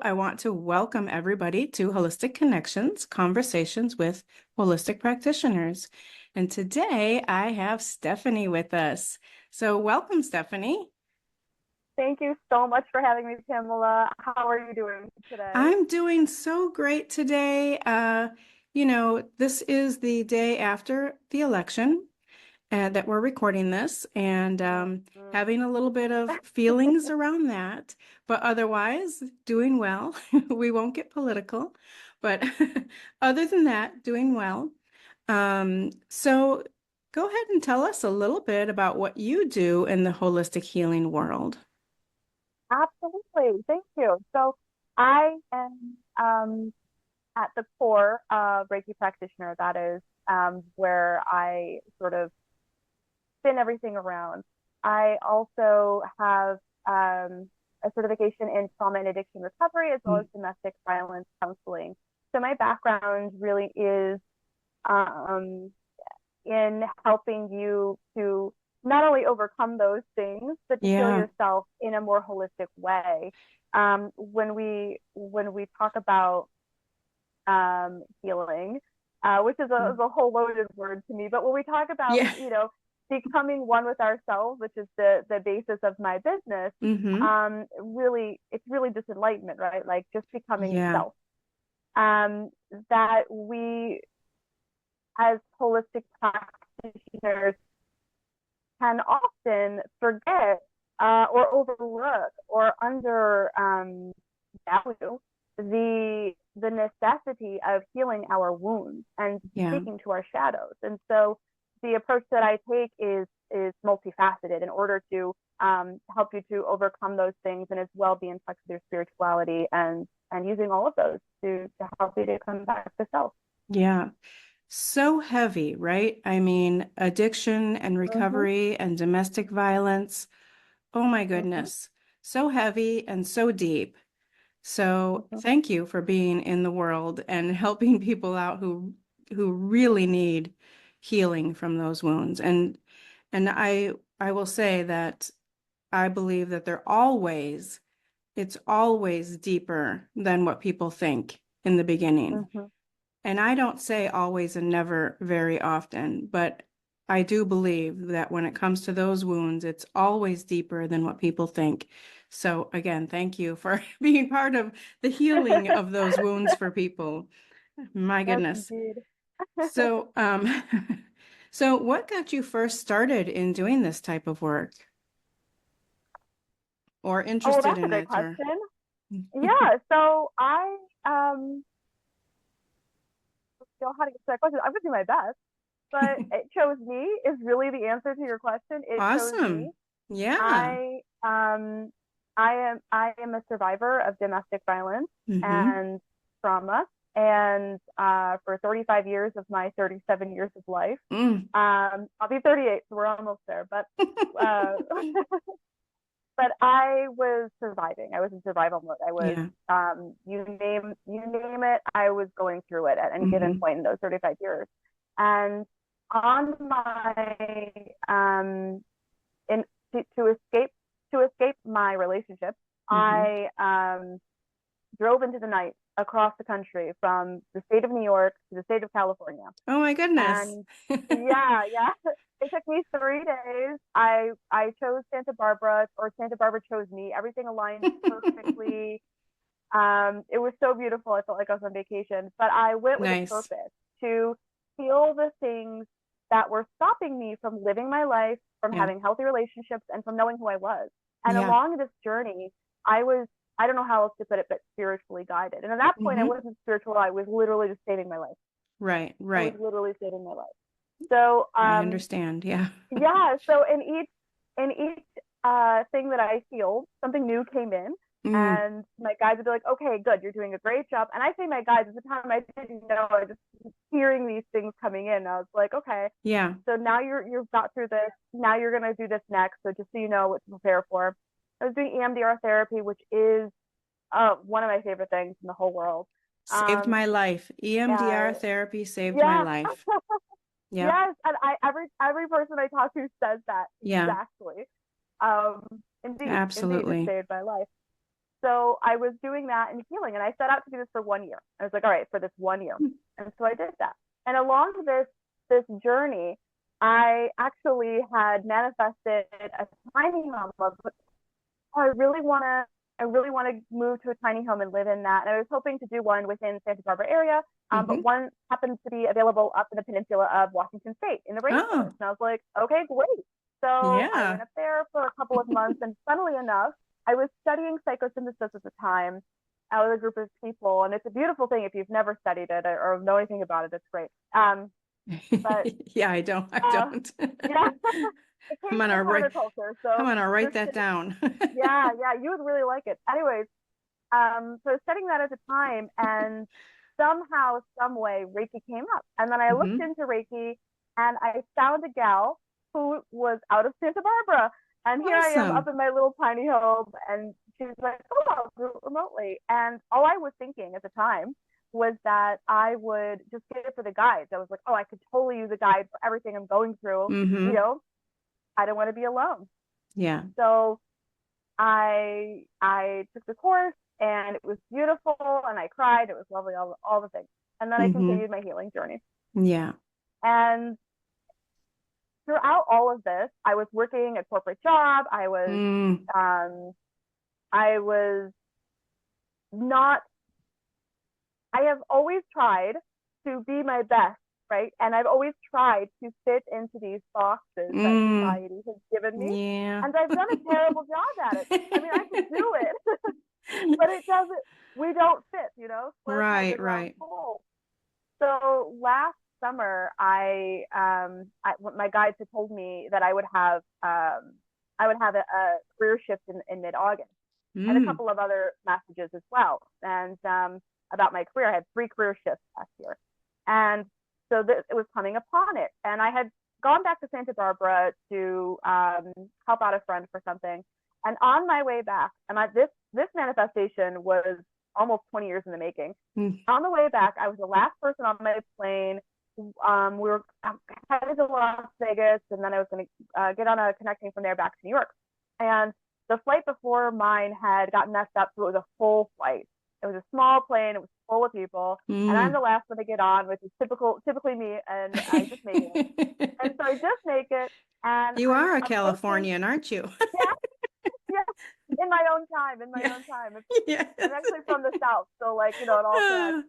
I want to welcome everybody to Holistic Connections, Conversations with Holistic Practitioners. And today I have Stephanie with us. So welcome, Stephanie. Thank you so much for having me, Pamela. How are you doing today? I'm doing so great today. This is the day after the election that we're recording this and Mhm. having a little bit of feelings around that, but otherwise doing well. We won't get political, but other than that, doing well. So go ahead and tell us a little bit about what you do in the holistic healing world. Absolutely. Thank you. So I am at the core a Reiki practitioner. That is where I sort of spin everything around. I also have a certification in trauma and addiction recovery as well as domestic violence counseling. So my background really is um, in helping you to not only overcome those things, but to heal Yeah. yourself in a more holistic way. When we talk about healing, which is a whole loaded word to me, but when we talk about Yeah. becoming one with ourselves, which is the basis of my business, Hmm. really it's really just enlightenment, right? Like just becoming Yeah. self. That we as holistic practitioners can often forget or overlook or under value the necessity of healing our wounds and Yeah. speaking to our shadows. And so the approach that I take is multifaceted in order to help you to overcome those things and as well be in touch with your spirituality and using all of those to help you to come back to self. Yeah. So heavy, right? I mean, addiction and Mm-hmm, recovery and domestic violence. Oh my mm-hmm, goodness. So heavy and so deep. So mm-hmm. thank you for being in the world and helping people out who really need healing from those wounds. And I will say that I believe that it's always deeper than what people think in the beginning. Mm-hmm. And I don't say always and never very often, but I do believe that when it comes to those wounds, it's always deeper than what people think. So again, thank you for being part of the healing of those wounds for people. My Yes, goodness. indeed. So, so what got you first started in doing this type of work or Oh, well, interested that's a in great it or question. Yeah, so I don't know how to get to that question. I'm gonna do my best, but it chose me is really the answer to your question. It chose me. awesome. Yeah. I um I am a survivor of domestic violence Hmm. and trauma, and for 35 years of my 37 years of life, Mm. I'll be 38, so we're almost there. Uh, but I was surviving. I was in survival mode. I was Yeah. you name it. I was going through it at any given Hmm. point in those 35 years. And on my in to escape my relationship, Hmm. I drove into the night across the country from the state of New York to the state of California. Oh my goodness. And yeah, yeah. It took me 3 days. I chose Santa Barbara, or Santa Barbara chose me. Everything aligned perfectly. It was so beautiful. I felt like I was on vacation. But I went with a Nice. purpose to heal the things that were stopping me from living my life, from Yeah. having healthy relationships, and from knowing who I was. And Yeah. along this journey, I don't know how else to put it, but spiritually guided. And at that point, I Hmm. wasn't spiritual. I was literally just saving my life. Right. I was Right. literally saving my life. So I understand. Yeah. yeah, so in each thing that I healed, something new came in, Mm. and my guides would be like, "Okay, good, you're doing a great job." And I say my guides at the time I didn't know, I just hearing these things coming in. I was like, "Okay, Yeah. so now you've got through this. Now you're gonna do this next. So just so you know what to prepare for." I was doing EMDR therapy, which is one of my favorite things in the whole world. Saved Um, my life. EMDR uh, therapy saved my yeah. life. Yep. Yes, and every person I talk to says that Yeah. exactly. Indeed, it Absolutely. saved my life. so I was doing that and healing, and I set out to do this for 1 year. I was like, all right, for this 1 year. And so I did that. And along this journey, I actually had manifested a tiny home. Of, oh, I really want to move to a tiny home and live in that. And I was hoping to do one within Santa Barbara area, but one happened to be available up in the peninsula of Washington State in the rainforest. Oh, And I was like, okay, great. So I yeah. went up there for a couple of months, and funnily enough, I was studying psychosynthesis at the time out with a group of people, and it's a beautiful thing if you've never studied it or know anything about it. It's great. But Yeah, I don't. I uh, don't. yeah, it I'm came gonna from write. counterculture, I'm so gonna write there's that down. yeah, you would really like it. Anyways, so I was studying that at the time, and somehow, some way, Reiki came up, and then I looked Hmm. into Reiki, and I found a gal who was out of Santa Barbara, and here I am up Awesome. in my little tiny home, and she's like, "Oh, I'll do it remotely," and all I was thinking at the time was that I would just get it for the guides. I was like, "Oh, I could totally use a guide for everything I'm going through." You Hmm. know, I don't want to be alone. Yeah. So I took the course, and it was beautiful, and I cried. It was lovely, all the things. And then I Hmm. continued my healing journey. Yeah. And throughout all of this, I was working a corporate job. Mm. Um, I was not. I have always tried to be my best, right? And I've always tried to fit into these boxes that Mm. society has given me, Yeah. and I've done a terrible job at it. I mean, I can do it, but it doesn't. We don't fit, square peg Right, in round right. hole. So last summer, my guides had told me that I would have a career shift in mid August, and a Mm. couple of other messages as well. And about my career, I had 3 career shifts last year, and so it was coming upon it. And I had gone back to Santa Barbara to help out a friend for something. And on my way back, and this manifestation was almost 20 years in the making. Mm. On the way back, I was the last person on my plane. We were headed to Las Vegas, and then I was going to get on a connecting from there back to New York. And the flight before mine had gotten messed up, so it was a full flight. It was a small plane. It was full of people, and I'm Mm. the last one to get on, which is typically me. And I just make it. And so I just make it, and You I'm are a approaching. Californian, aren't you? Yeah, yeah, in my own time, in my Yeah. own time. Yes. I'm actually from the South, so like it all connects.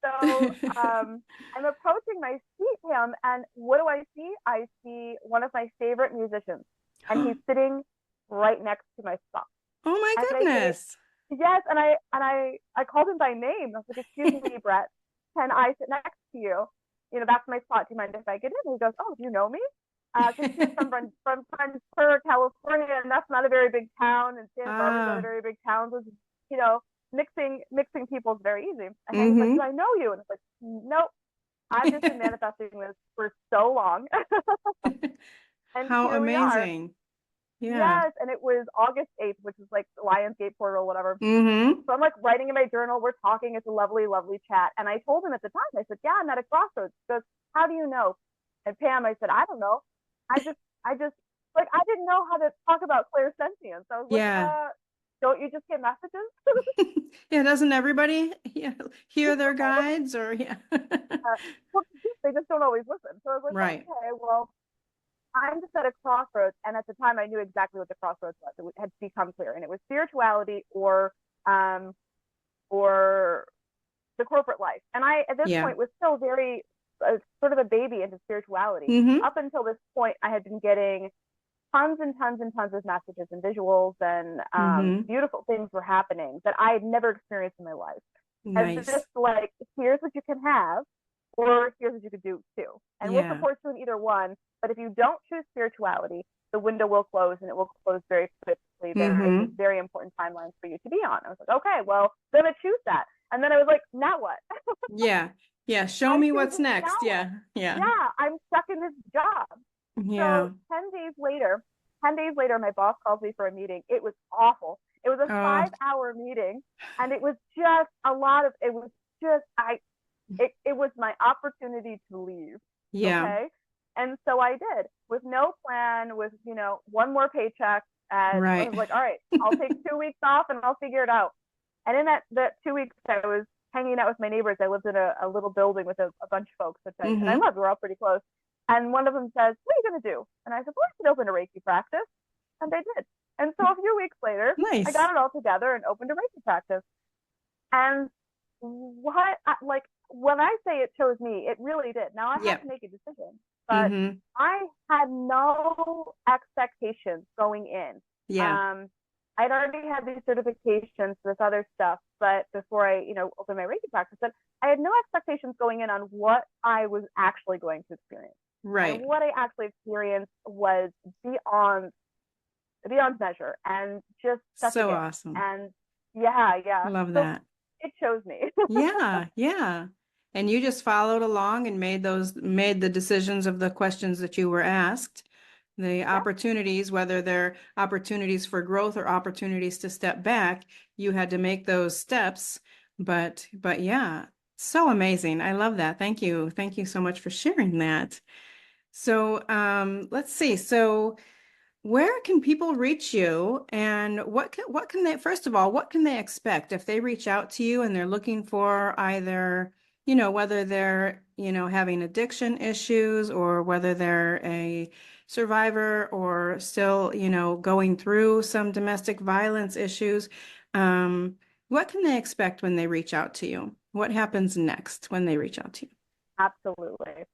Ah. So I'm approaching my seat, Pam, and what do I see? I see one of my favorite musicians, and he's sitting right next to my spot. Oh my And I say, goodness. yes, and I called him by name. I was like, excuse me, Brett, can I sit next to you? That's my spot. Do you mind if I get in? And he goes, oh, do you know me? Because he's from Ventura, California, and that's not a very big town, and Santa Barbara's not a Ah. very big town. So, you know, mixing people is very easy. And he's like, do Mm-hmm. I know you? And it's like, nope. I've just been manifesting this for so long, and How here we are. amazing. Yeah. Yes, and it was August 8th, which is like the Lionsgate portal, whatever. Mm-hmm. So I'm like writing in my journal. We're talking. It's a lovely, lovely chat. And I told him at the time, I said, yeah, I'm at a crossroads. He goes, how do you know? And Pam, I said, I don't know. I just, like, I didn't know how to talk about clairsentience. I was like, Yeah. don't you just get messages? Yeah, doesn't everybody hear their No. guides or yeah. Well, they just don't always listen. So I was like, Right. okay, well, I'm just at a crossroads. And at the time, I knew exactly what the crossroads was. It had become clear. And it was spirituality um, or the corporate life. And I, at this Yeah. point, was still very sort of a baby into spirituality. Mm-hmm. Up until this point, I had been getting tons and tons and tons of messages and visuals, and Mm-hmm. beautiful things were happening that I had never experienced in my life. As Nice. just like, here's what you can have, or here's what you could do too. And we'll Yeah. support you in either one. But if you don't choose spirituality, the window will close, and it will close very quickly. There is this Mm-hmm. very important timeline for you to be on. I was like, okay, well, I'm going to choose that. And then I was like, now what? Yeah. Yeah. Show I me choose what's it. Now next. what? Yeah. Yeah. Yeah, I'm stuck in this job. So Yeah. 10 days later, my boss calls me for a meeting. It was awful. It was a Oh, 5 hour meeting, and it was just a lot of, it was just, it was my opportunity to leave. yeah. Okay. And so I did, with no plan, with, one more paycheck. And I Right. was like, all right, I'll take 2 weeks off and I'll figure it out. And in that 2 weeks, I was hanging out with my neighbors. I lived in a little building with a bunch of folks, and I Mm-hmm. loved. We were all pretty close. And one of them says, "What are you going to do?" And I said, "Well, I should open a Reiki practice." And they did. And so a few weeks later, I Nice. got it all together and opened a Reiki practice. And what, like, when I say it chose me, it really did. Now I have Yep. to make a decision, but Mm-hmm. I had no expectations going in. Yeah. Um, I'd already had these certifications, this other stuff, but before I, opened my Reiki practice, but I had no expectations going in on what I was actually going to experience. And Right. what I actually experienced was beyond measure and just such a So gift. awesome. And yeah, yeah. Love So that. it chose me. Yeah, yeah. And you just followed along and made the decisions of the questions that you were asked. The Yeah, opportunities, whether they're opportunities for growth or opportunities to step back, you had to make those steps. But yeah, so amazing. I love that. Thank you. Thank you so much for sharing that. So let's see. So where can people reach you, and what can they, first of all, what can they expect if they reach out to you and they're looking for either, whether they're, having addiction issues or whether they're a survivor or still, going through some domestic violence issues. Um, what can they expect when they reach out to you? What happens next when they reach out to you? absolutely.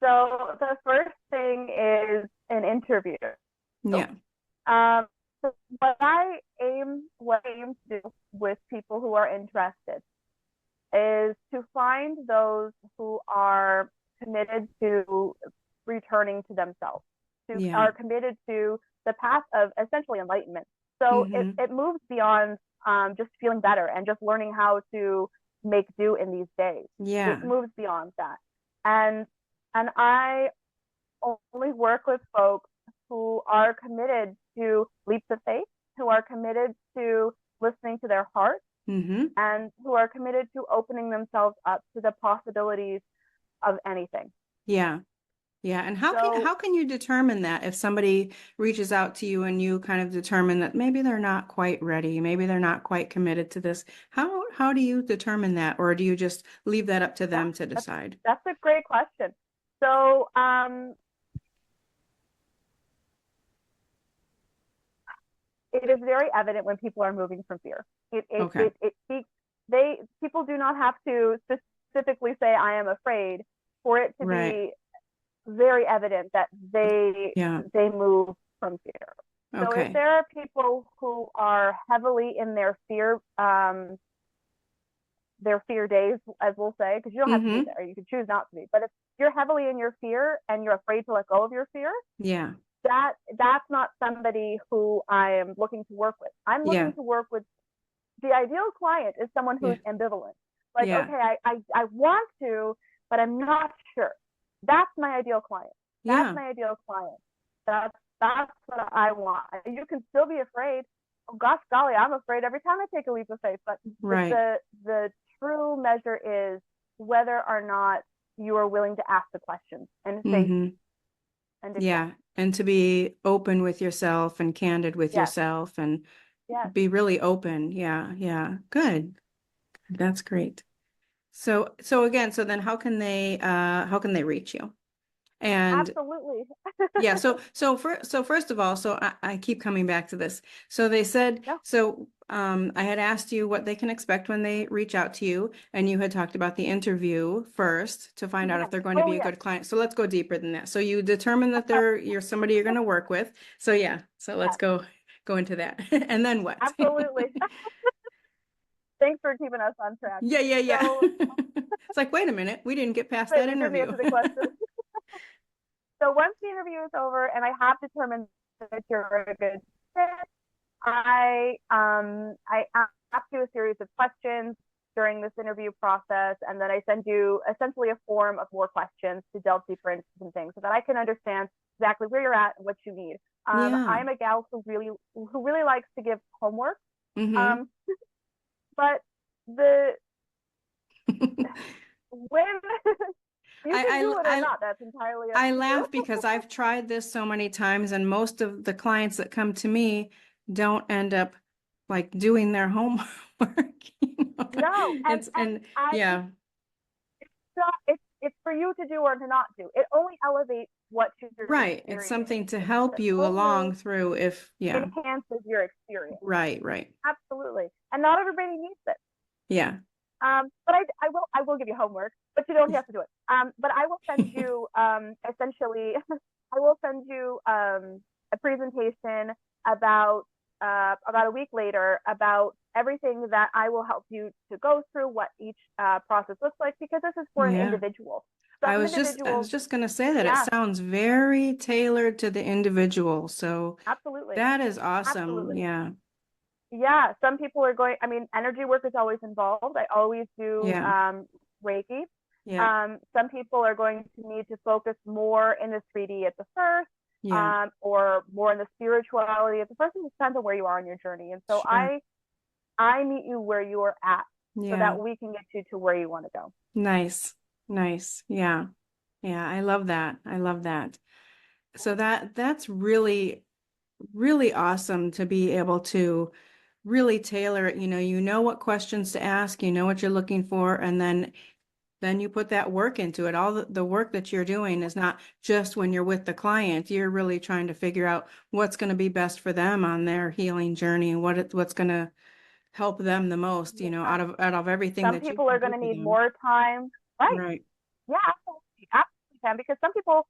So the first thing is an interview. Yeah. Um, so what I aim to do with people who are interested is to find those who are committed to returning to themselves, who Yeah. are committed to the path of essentially enlightenment. So it, Mm-hmm. it moves beyond just feeling better and just learning how to make do in these days. It Yeah. moves beyond that. And and I only work with folks who are committed to leaps of faith, who are committed to listening to their heart, Mm-hmm. and who are committed to opening themselves up to the possibilities of anything. Yeah. Yeah, and So how can you determine that if somebody reaches out to you and you kind of determine that maybe they're not quite ready, maybe they're not quite committed to this? How do you determine that, or do you just leave that up to yeah, them to that's decide? that's a great question. So it is very evident when people are moving from fear. Okay. It speaks. They People do not have to specifically say I am afraid for it to Right. be very evident that Yeah. they move from fear. So if Okay. there are people who are heavily in their fear days, as we'll say, because you don't have to be Mm-hmm. there, you can choose not to be. But if you're heavily in your fear and you're afraid to let go of your fear, Yeah. that's not somebody who I am looking to work with. I'm looking Yeah. to work with the ideal client is someone Yeah. who's ambivalent. Like, Yeah. okay, I want to, but I'm not sure. That's my ideal client. That's Yeah. my ideal client. That's what I want. You can still be afraid. Oh gosh, golly, I'm afraid every time I take a leap of faith. But Right. the true measure is whether or not you are willing to ask the questions and say Mm-hmm. and accept. Yeah. And to be open with yourself and candid with Yes, yourself and yes, be really open. Yeah. Yeah. Good. That's great. So again, so then how can they reach you? And absolutely. yeah, so first of all, I keep coming back to this. So they said, No, I had asked you what they can expect when they reach out to you, and you had talked about the interview first to find out if yes. they're going to Oh be a yes. good client. So let's go deeper than that. So you determine that you're somebody you're going to work with. So yeah, so let's Yes, go into that. And then what? absolutely. Thanks for keeping us on track. Yeah, yeah, yeah. So, It's like, wait a minute, we didn't get past wait, that we didn't interview. answer the question. So once the interview is over and I have determined that you're a good fit, I ask you a series of questions during this interview process, and then I send you essentially a form of more questions to delve deeper into some things so that I can understand exactly where you're at and what you need. Yeah. I'm a gal who really likes to give homework, Mm-hmm. um, but the when You can I, do it or I, not. That's entirely up I to you. laugh because I've tried this so many times, and most of the clients that come to me don't end up like doing their homework. You know? No, It's and and I yeah, not, it's for you to do or to not do. It only elevates what you're right. It's something to experiencing. help It you only along through if yeah, enhances your experience. right, right. Absolutely. And not everybody needs it. Yeah. But I will give you homework, but you don't have to do it. But I will send you essentially I will send you a presentation about about a week later about everything that I will help you to go through, what each process looks like, because this is for an Yeah. individual. I Some was just I was individuals, just gonna say that it yeah, sounds very tailored to the individual. So absolutely, that is awesome. absolutely. Yeah. Yeah, some people are going, I mean, energy work is always involved. I always do Yeah. Reiki. Yeah. Some people are going to need to focus more in the 3D at the first, Yeah. or more in the spirituality at the first. It just depends on where you are on your journey. And so Sure. I meet you where you are at so Yeah. that we can get you to where you want to go. Nice. Nice. Yeah. Yeah. I love that. I love that. So that's really, really awesome to be able to really tailor it. You know what questions to ask, you know what you're looking for, and then you put that work into it. All the work that you're doing is not just when you're with the client. You're really trying to figure out what's going to be best for them on their healing journey and what's going to help them the most, Yeah. out of everything Some that you people can are do going to for need them. more time. Right. Right. Yeah, absolutely. Absolutely can, because some people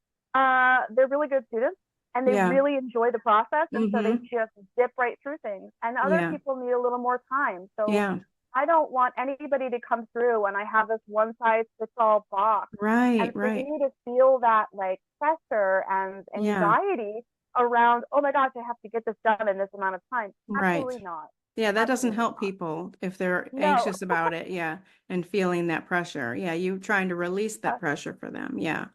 they're really good students and they Yeah. really enjoy the process, and so they Mm-hmm. just zip right through things. And other Yeah. people need a little more time. So Yeah. I don't want anybody to come through and I have this one size fits all box. Right. And for Right. you to feel that like pressure and Yeah. anxiety around, oh my gosh, I have to get this done in this amount of time. Right. Absolutely not. Yeah, that doesn't Absolutely help not. people if they're No. anxious about it. Yeah. And feeling that pressure. Yeah. You trying to release that pressure for them. Yeah.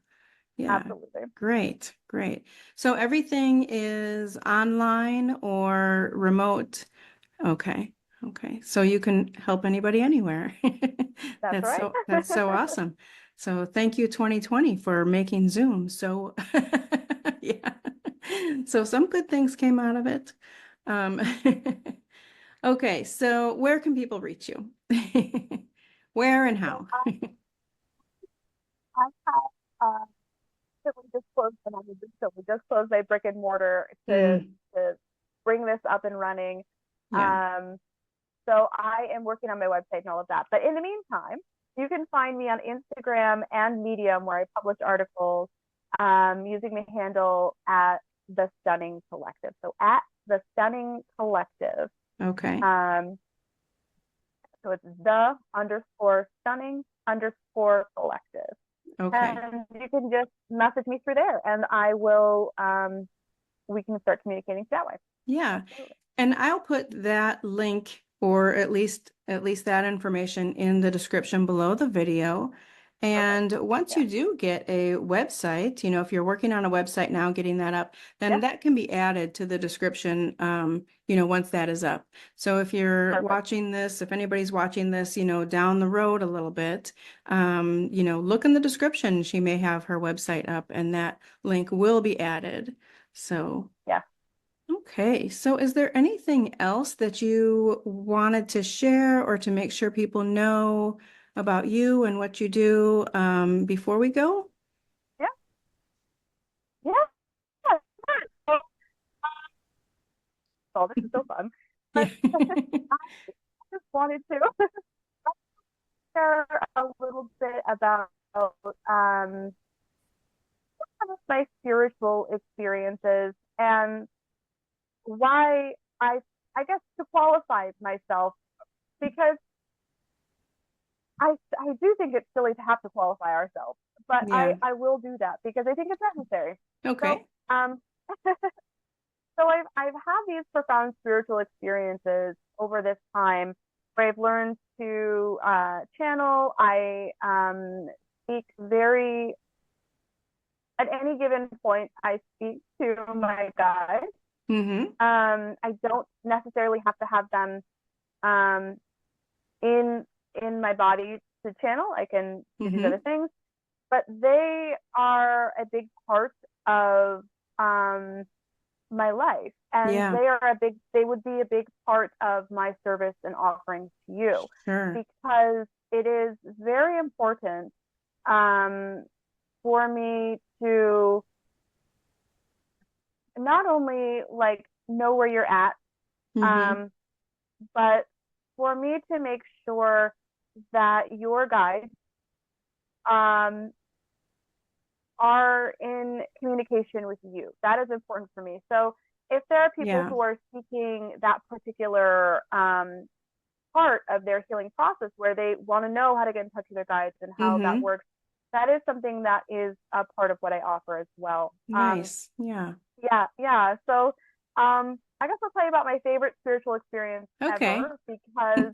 Yeah. Absolutely. Great. Great. So everything is online or remote. Okay. Okay. So you can help anybody anywhere. That's right. That's so awesome. So thank you 2020 for making Zoom. So yeah. So some good things came out of it. Um, okay, so where can people reach you? Where and So how? I have recently just closed, and I recently just closed my brick and mortar Mm, to bring this up and running. yeah. Um, so I am working on my website and all of that. But in the meantime, you can find me on Instagram and Medium, where I publish articles using the handle at the Stunning Collective. So at the Stunning Collective. Okay. Um, so it's the underscore stunning underscore collective. Okay. And you can just message me through there, and I will we can start communicating that way. Yeah. Absolutely. And I'll put that link or at least that information in the description below the video. Perfect. And once Yeah. you do get a website, if you're working on a website now, getting that up, then Yeah. that can be added to the description, once that is up. So if you're Perfect. watching this, if anybody's watching this, down the road a little bit, look in the description. She may have her website up and that link will be added. So Yeah. okay, so is there anything else that you wanted to share or to make sure people know about you and what you do before we go? Yeah. Yeah. Yeah. Oh, this is so fun. Yeah. But I just wanted to share a little bit about some of my spiritual experiences and why I guess to qualify myself, because I do think it's silly to have to qualify ourselves, but Yeah. I will do that because I think it's necessary. So Okay. so I've had these profound spiritual experiences over this time where I've learned to channel. I speak very at any given point. I speak to my guides. Mm-hmm. I don't necessarily have to have them um, in my body to channel. I can do these Mm-hmm. other things. but they are a big part of my life, and Yeah, they would be a big part of my service and offerings to you, sure. because it is very important um, for me to not only like know where you're at, Mm-hmm. um, but for me to make sure that your guides um, are in communication with you. That is important for me. So if there are people Yeah. who are seeking that particular part of their healing process where they want to know how to get in touch with their guides and how that Mm-hmm. works, that is something that is a part of what I offer as well. Nice. Yeah. Yeah, yeah. So I guess I'll tell you about my favorite spiritual experience Okay. ever, because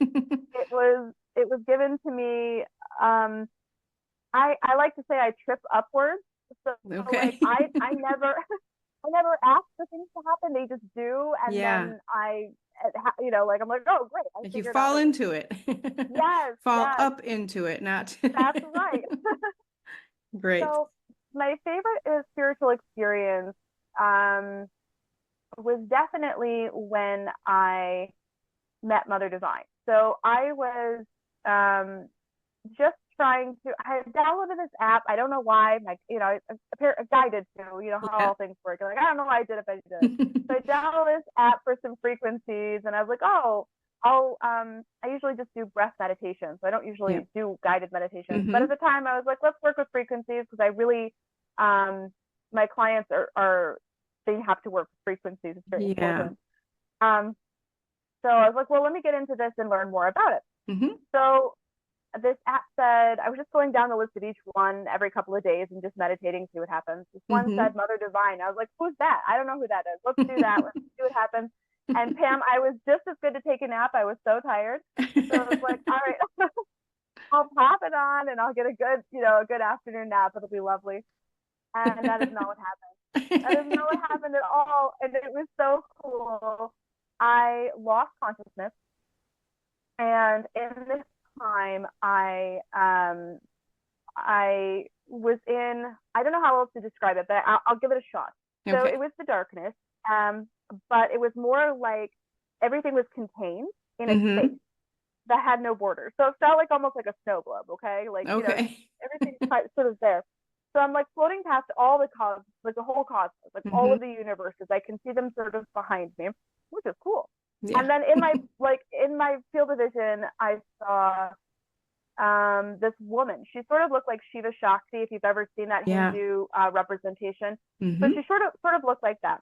it was given to me. I like to say I trip upwards. So like Okay. I never I never ask for things to happen. They just do, and Yeah. then like I'm like, oh great, I Like you figured out fall a way. into it. Yes, Fall yes, up into it, not that's right. great. So my favorite spiritual experience um, was definitely when I met Mother Divine. So I was um, just trying to. I downloaded this app. I don't know why. My, a guy did too. You know how Yeah. all things work. Like, I don't know why I did it, but I did it. So I downloaded this app for some frequencies, and I was like, oh, I usually just do breath meditation, so I don't Yeah. usually do guided meditations. But at Mm-hmm. the time, I was like, let's work with frequencies, because I really, um, my clients are they have to work with frequencies. It's very Yeah. important. Um, so I was like, well, let me get into this and learn more about it. Mm-hmm. So this app said, I was just going down the list of each one every couple of days and just meditating, see what happens. This one said Mm-hmm. Mother Divine. I was like, who's that? I don't know who that is. Let's do that. Let's see what happens. And Pam, I was just as good to take a nap. I was so tired. So I was like, all right, I'll pop it on and I'll get a good afternoon nap. It'll be lovely. And that is not what happened. That is not what happened at all. And it was so cool. I lost consciousness, and in this time, I was in, I don't know how else to describe it, but I'll give it a shot. So Okay. it was the darkness, but it was more like everything was contained in a Mm-hmm. space that had no borders. So it felt like almost like a snow globe, okay? Like, Okay. everything's sort of there. So I'm like floating past all the cosmos, like the whole cosmos, like all Mm-hmm. of the universes. I can see them sort of behind me, which is cool. Yeah. And then in my field of vision, I saw this woman. She sort of looked like Shiva Shakti, if you've ever seen that Yeah. Hindu representation. So Mm-hmm. she sort of looked like that,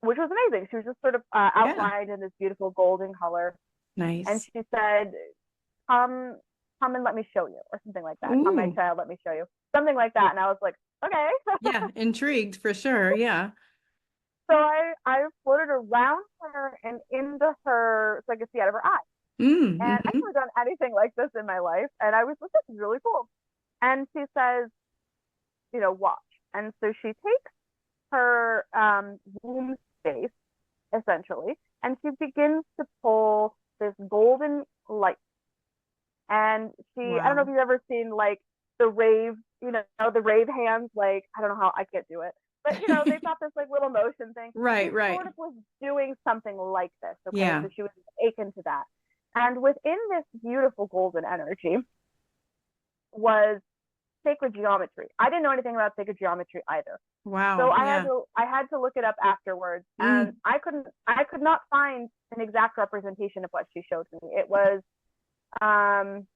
which was amazing. She was just sort of Yeah. outlined in this beautiful golden color, and Nice. she said, "Come, come and let me show you," or something like that. "Come, my Ooh. child, let me show you," something like that. And I was like, "Okay." Yeah. Intrigued for sure. Yeah. So I floated around her and into her, so I could see out of her eye. And I've Mm-hmm. never done anything like this in my life. And I was like, this is really cool. And she says, watch. And so she takes her womb space, essentially, and she begins to pull this golden light. And I don't know if Wow. you've ever seen like the rave, the rave hands, like, I don't know how I can't do it. But they've got this like little motion thing. She Right, right. sort of was doing something like this, okay? Yeah. So she was akin to that. And within this beautiful golden energy was sacred geometry. I didn't know anything about sacred geometry either. So Wow. I had Yeah. to I had to look it up afterwards, and Mm. I could not find an exact representation of what she showed me. It was um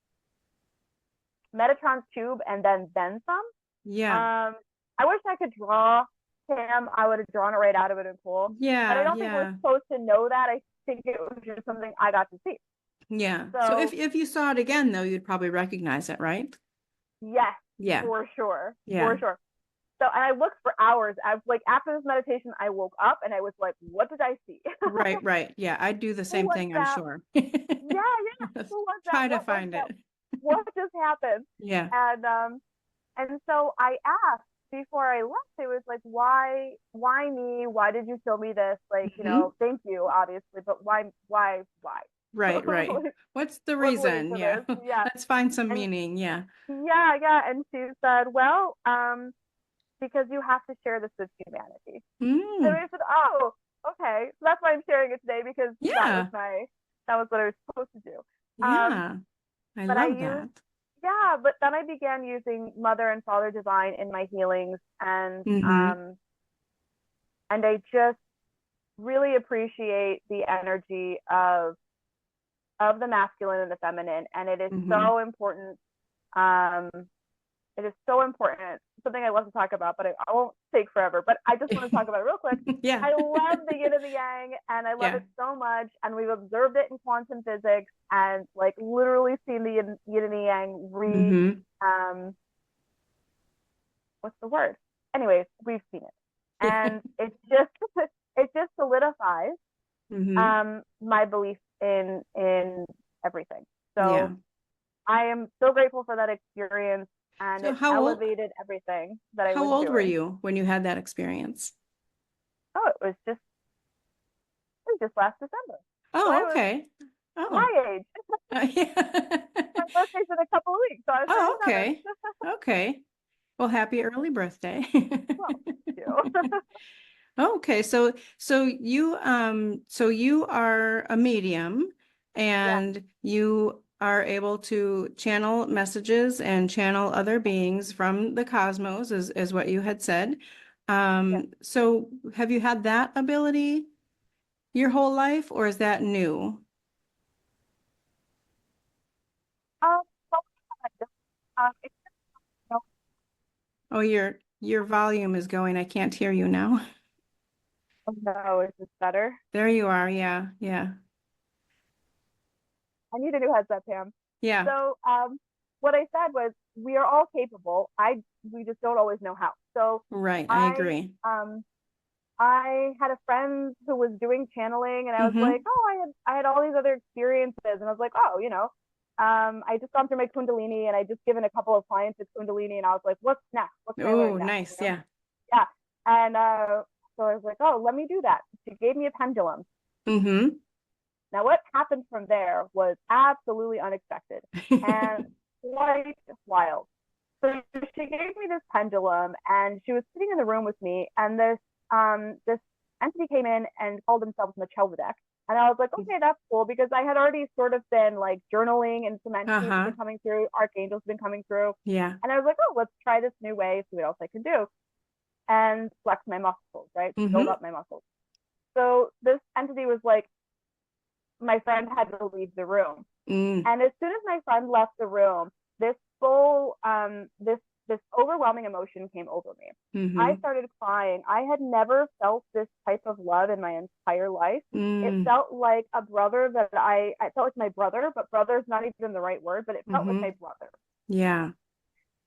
Metatron's cube and then some. Yeah. Um I wish I could draw Cam. I would have drawn it right out of it in pool. But I Yeah. don't think we're Yeah. supposed to know that. I think it was just something I got to see. Yeah. So So if you saw it again though, you'd probably recognize it, right? yes, Yeah. for sure. For Yeah. sure. So, and I looked for hours. I was like, after this meditation, I woke up and I was like, what did I see? Right, right. Yeah, I'd do the Who same was thing, I'm that? sure. Yeah, yeah. Who was that? Try to What was find that? it. What just happened? Yeah. And so I asked before I left. It was like, why me? Why did you show me this? Like, Hmm. thank you, obviously, but why? Right, right. What's the was waiting reason? for Yeah. this. Yeah. Let's find some And meaning. Yeah. yeah, yeah. And she said, well, because you have to share this with humanity. And Mm, I said, oh, okay. So that's why I'm sharing it today because yeah. that was what I was supposed to do. Um, Yeah. I but I love used, that. yeah, but then I began using Mother and Father Divine in my healings Mm-hmm. and I just really appreciate the energy of the masculine and the feminine. And it is Mm-hmm. so important. Um, it is so important. Something I love to talk about, but I won't take forever. But I just want to talk about it real quick. Yeah. I love the yin and the yang, and I love Yeah. it so much. And we've observed it in quantum physics, and like literally seen the yin and the yang Mm-hmm. um, what's the word? Anyways, we've seen it, Yeah. and it just it just solidifies Mm-hmm. my belief in everything. Yeah. So I am so grateful for that experience, and So it elevated everything that I how was old were doing. you when you had that experience? Oh, it was just last December. So I Oh, was okay. Oh. my age. Yeah. My birthday's in a couple of weeks, so I was Oh, 37. okay. Okay. Well, happy early birthday. Well, thank you. Okay, so you are a medium Yeah, and you are able to channel messages and channel other beings from the cosmos is what you had said. yeah. So have you had that ability your whole life or is that new? Um, so, it's no, Oh, your volume is going. I can't hear you now. no, is this better? There you are. Yeah, yeah. I need a new headset, Pam. Yeah, So, what I said was we are all capable. We just don't always know how. So, right. I I agree. I had a friend who was doing channeling, and I was like, Mm-hmm. oh, I had all these other experiences, and I was like, oh, I just gone through my Kundalini, and I just given a couple of clients with Kundalini, and I was like, what's next? What can I Oh, learn next? nice. Yeah. Yeah, and so I was like, oh, let me do that. She gave me a pendulum. Mm-hmm. Now, what happened from there was absolutely unexpected and quite wild. So she gave me this pendulum, and she was sitting in the room with me, and this entity came in and called themselves Melchizedek. And I was like, okay, that's cool because I had already sort of been like journaling, and some entities have been Uh-huh. coming through, archangels have been coming through. Yeah. And I was like, oh, let's try this new way, see what else I can do. And flex my muscles, right? Build Mm-hmm. up my muscles. So this entity was like, my friend had to leave the room. Mm. And as soon as my friend left the room, this full this overwhelming emotion came over me. I Mm-hmm. started crying. I had never felt this type of love in my entire life. It Mm. felt like a brother that I felt like my brother, but brother is not even the right word, but it felt like Mm-hmm. my brother. Yeah.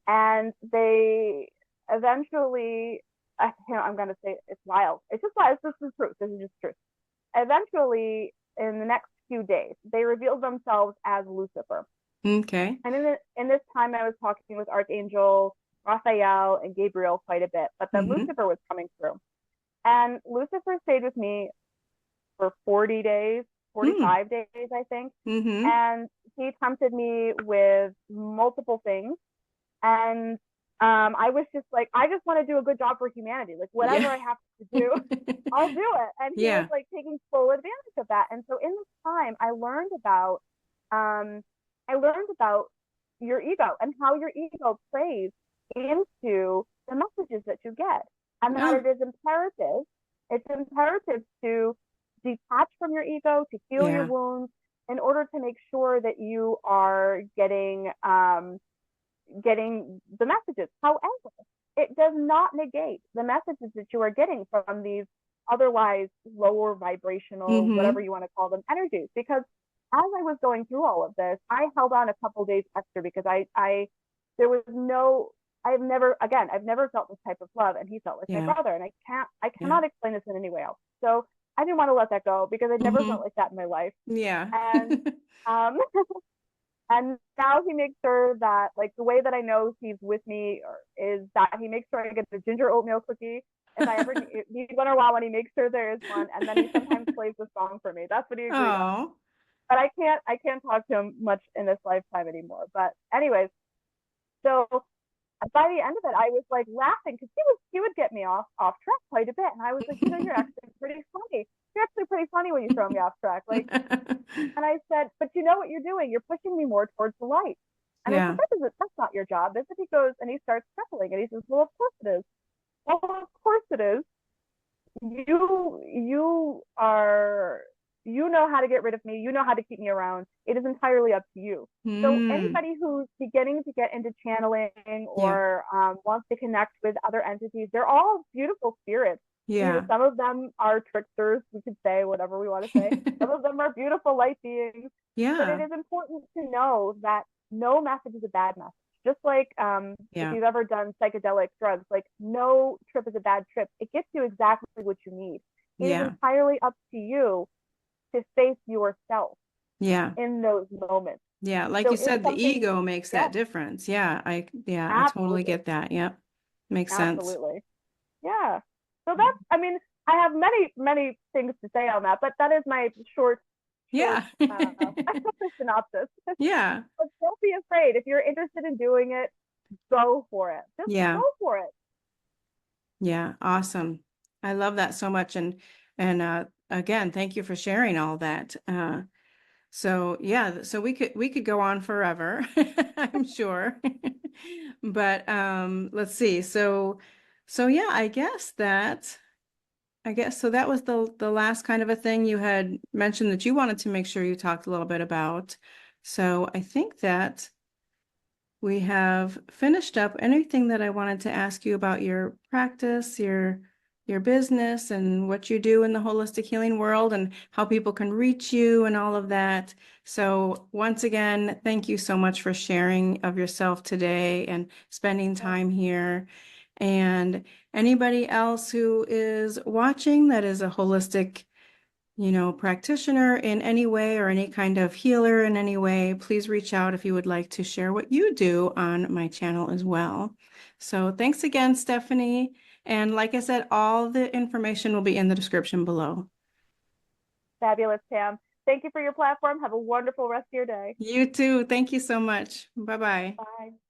And they eventually, I'm going to say it's wild. It's just wild. This is truth. This is just truth. Eventually, in the next few days, they revealed themselves as Lucifer. Okay. And in this time, I was talking with Archangel Raphael and Gabriel quite a bit, but then Mm-hmm. Lucifer was coming through. And Lucifer stayed with me for 40 days, Mm. 45 days, I think. Mm-hmm. And he tempted me with multiple things. And I was just like, I just want to do a good job for humanity. Like, whatever Yeah. I have to do, I'll do it. And he was Yeah. like taking full advantage of that. And so in this time, um, I learned about your ego and how your ego plays into the messages that you get, and that Oh, it is imperative. It's imperative to detach from your ego, to heal your yeah. wounds, in order to make sure that you are getting the messages. However, it does not negate the messages that you are getting from these otherwise lower vibrational, whatever Mm-hmm. you want to call them, energies. Because as I was going through all of this, I held on a couple days extra because there was no, I've never felt this type of love, and he felt like my Yeah. brother, and I Yeah. cannot explain this in any way else. So I didn't want to let that go because I'd never felt Mm-hmm. like that in my life, Yeah. and um, and now he makes sure that, like, the way that I know he's with me is that he makes sure I get the ginger oatmeal cookie. If I ever need one or while, when he makes sure there is one, and then he sometimes plays the song for me. That's what he agreed on. Oh. but I can't talk to him much in this lifetime anymore. But anyways, so by the end of it, I was like laughing because he would get me off track quite a bit, and I was like, you know, you're actually pretty funny. You're actually pretty funny when you throw me off track. Like, and I said, but you know what you're doing? You're pushing me more towards the light. And I said, Yeah. that's not your job, is it? He goes and he starts chuckling and he says, well, of course it is. Well, of course it is. You are you know how to get rid of me. You know how to keep me around. It is entirely up to you. So Mm. anybody who's beginning to get into channeling Yeah. or wants to connect with other entities, they're all beautiful spirits. You know, Yeah. some of them are tricksters. We could say whatever we want to say. Some of them are beautiful light beings. But it Yeah. is important to know that no message is a bad message. Just like if Yeah. you've ever done psychedelic drugs, like no trip is a bad trip. It gets you exactly what you need. It is Yeah. entirely up to you to face yourself Yeah. in those moments. Yeah. Like So you if said, the something, ego makes that yes, difference. Yeah, I totally absolutely, get that. Yep. Makes sense. absolutely, yeah. So that's, I mean, I have many things to say on that, but that is my short Yeah. synopsis. Yeah. But don't be afraid. If you're interested in doing it, go for it. Just go Yeah. for it. Yeah. Awesome. I love that so much. And again, thank you for sharing all that. So yeah, so we could go on forever, I'm sure. But let's see. So yeah, I guess so that was the last kind of a thing you had mentioned that you wanted to make sure you talked a little bit about. So I think that we have finished up anything that I wanted to ask you about your practice, your business, and what you do in the holistic healing world, and how people can reach you and all of that. So once again, thank you so much for sharing of yourself today and spending time here. And anybody else who is watching that is a holistic practitioner in any way or any kind of healer in any way, please reach out if you would like to share what you do on my channel as well. So thanks again, Stephanie. And like I said, all the information will be in the description below. Fabulous, Pam. Thank you for your platform. Have a wonderful rest of your day. You too. Thank you so much. Bye-bye. Bye.